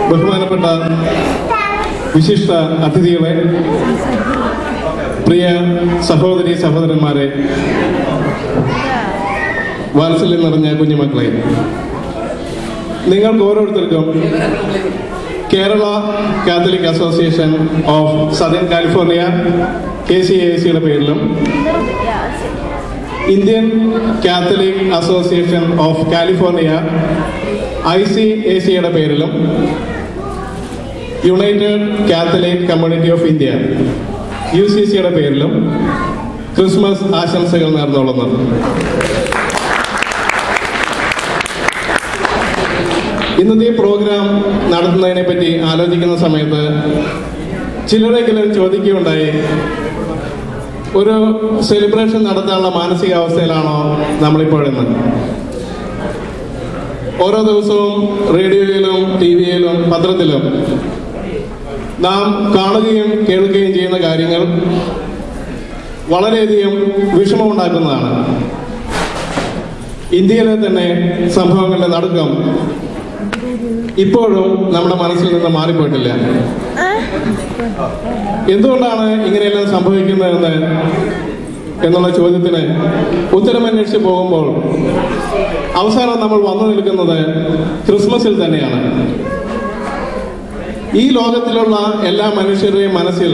ബഹുമാനപ്പെട്ട വിശിഷ്ട അതിഥികളെ, പ്രിയ സഹോദരി സഹോദരന്മാരെ, വാത്സല്യം നിറഞ്ഞ കുഞ്ഞുമക്കളെ, നിങ്ങൾക്ക് ഓരോരുത്തർക്കും Kerala Catholic association of southern California KCAC പേരിലും Indian Catholic association of California ICAC പേരിലും United Catholic community of India UCC പേരിലും ക്രിസ്മസ് ആശംസകൾ നേർന്നുകൊള്ളുന്നു. ഇന്നത്തെ പ്രോഗ്രാം നടത്തുന്നതിനെ പറ്റി ആലോചിക്കുന്ന സമയത്ത് ചിലരെങ്കിലും ചോദിക്കുകയുണ്ടായി, ഒരു സെലിബ്രേഷൻ നടത്താനുള്ള മാനസികാവസ്ഥയിലാണോ നമ്മളിപ്പോഴെന്ന്? ഓരോ ദിവസവും റേഡിയോയിലും TV-യിലും പത്രത്തിലും നാം കാണുകയും കേൾക്കുകയും ചെയ്യുന്ന കാര്യങ്ങൾ വളരെയധികം വിഷമമുണ്ടാക്കുന്നതാണ്. ഇന്ത്യയിലെ തന്നെ സംഭവങ്ങളുടെ നടുക്കം ഇപ്പോഴും നമ്മുടെ മനസ്സിൽ നിന്ന് മാറിപ്പോയിട്ടില്ല. എന്തുകൊണ്ടാണ് ഇങ്ങനെയെല്ലാം സംഭവിക്കുന്നതെന്ന് എന്നുള്ള ചോദ്യത്തിന് ഉത്തരമന്വേഷിച്ച് പോകുമ്പോൾ അവസാനം നമ്മൾ വന്നു നിൽക്കുന്നത് ക്രിസ്മസിൽ തന്നെയാണ്. ഈ ലോകത്തിലുള്ള എല്ലാ മനുഷ്യരുടെയും മനസ്സിൽ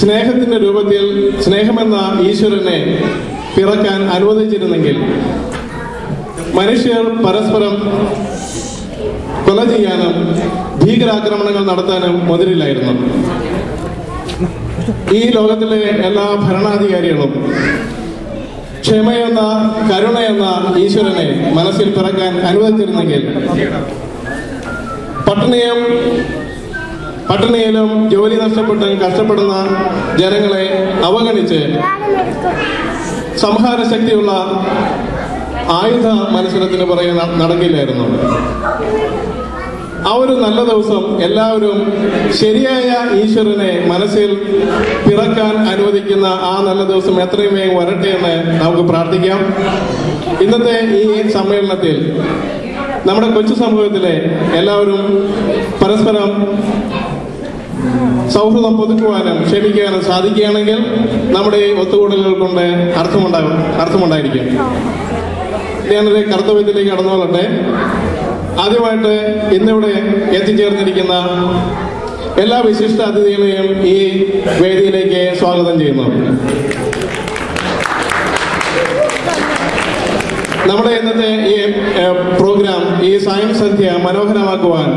സ്നേഹത്തിന്റെ രൂപത്തിൽ സ്നേഹമെന്ന ഈശ്വരനെ പിറക്കാൻ അനുവദിച്ചിരുന്നെങ്കിൽ മനുഷ്യർ പരസ്പരം കൊല ചെയ്യാനും ഭീകരാക്രമണങ്ങൾ നടത്താനും മുതിരില്ലായിരുന്നു. ഈ ലോകത്തിലെ എല്ലാ ഭരണാധികാരികളും ക്ഷമയെന്ന കരുണയെന്ന ഈശ്വരനെ മനസ്സിൽ പിറക്കാൻ അനുവദിച്ചിരുന്നെങ്കിൽ പട്ടിണിയിലും ജോലി നഷ്ടപ്പെട്ട് കഷ്ടപ്പെടുന്ന ജനങ്ങളെ അവഗണിച്ച് സംഹാര ശക്തിയുള്ള ആയുധ മത്സരത്തിന് പുറകെ നടക്കില്ലായിരുന്നു. ആ ഒരു നല്ല ദിവസം എല്ലാവരും ശരിയായ ഈശ്വരനെ മനസ്സിൽ പിറക്കാൻ അനുവദിക്കുന്ന ആ നല്ല ദിവസം എത്രയും വേഗം വരട്ടെ എന്ന് നമുക്ക് പ്രാർത്ഥിക്കാം. ഇന്നത്തെ ഈ സമ്മേളനത്തിൽ നമ്മുടെ കൊച്ചു സമൂഹത്തിലെ എല്ലാവരും പരസ്പരം സൗഹൃദം പുതുക്കുവാനും ക്ഷമിക്കാനും സാധിക്കുകയാണെങ്കിൽ നമ്മുടെ ഈ ഒത്തുകൂടലുകൾ കൊണ്ട് അർത്ഥമുണ്ടായിരിക്കും. ഞാനൊരു കർത്തവ്യത്തിലേക്ക് കടന്നുകൊള്ളട്ടെ. ആദ്യമായിട്ട് ഇന്നിവിടെ എത്തിച്ചേർന്നിരിക്കുന്ന എല്ലാ വിശിഷ്ട അതിഥികളെയും ഈ വേദിയിലേക്ക് സ്വാഗതം ചെയ്യുന്നു. നമ്മുടെ ഇന്നത്തെ ഈ പ്രോഗ്രാം, ഈ സായം സന്ധ്യ മനോഹരമാക്കുവാൻ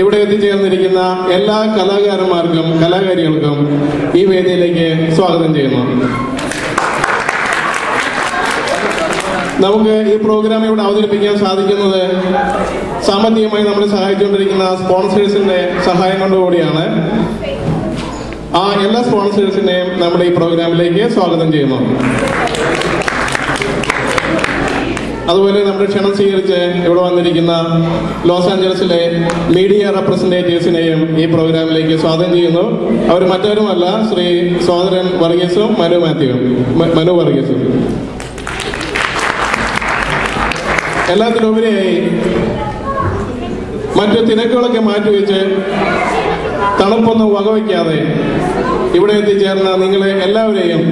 ഇവിടെ എത്തിച്ചേർന്നിരിക്കുന്ന എല്ലാ കലാകാരന്മാർക്കും കലാകാരികൾക്കും ഈ വേദിയിലേക്ക് സ്വാഗതം ചെയ്യുന്നു. നമുക്ക് ഈ പ്രോഗ്രാം ഇവിടെ അവതരിപ്പിക്കാൻ സാധിക്കുന്നത് സാമ്പത്തികമായി നമ്മളെ സഹായിച്ചുകൊണ്ടിരിക്കുന്ന സ്പോൺസേഴ്സിന്റെ സഹായം കൊണ്ടുകൂടിയാണ്. ആ എല്ലാ സ്പോൺസേഴ്സിനെയും നമ്മുടെ ഈ പ്രോഗ്രാമിലേക്ക് സ്വാഗതം ചെയ്യുന്നു. അതുപോലെ നമ്മുടെ ക്ഷണം സ്വീകരിച്ച് ഇവിടെ വന്നിരിക്കുന്ന ലോസ് ആഞ്ചലസിലെ മീഡിയ റെപ്രസെന്റേറ്റീവ്സിനെയും ഈ പ്രോഗ്രാമിലേക്ക് സ്വാഗതം ചെയ്യുന്നു. അവർ മറ്റാരുമല്ല, ശ്രീ സോദരൻ വർഗീസും മനു വർഗീസും. എല്ലാത്തിനുപരിയായി മറ്റു തിരക്കുകളൊക്കെ മാറ്റിവെച്ച് തണുപ്പൊന്നും വകവയ്ക്കാതെ ഇവിടെ എത്തിച്ചേർന്ന നിങ്ങളെ എല്ലാവരെയും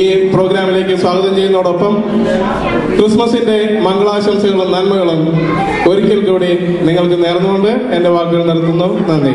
ഈ പ്രോഗ്രാമിലേക്ക് സ്വാഗതം ചെയ്യുന്നതോടൊപ്പം ക്രിസ്മസിന്റെ മംഗളാശംസകളും നന്മകളും ഒരിക്കൽ കൂടി നിങ്ങൾക്ക് നേർന്നുകൊണ്ട് എന്റെ വാക്കുകൾ നിർത്തുന്നു. നന്ദി.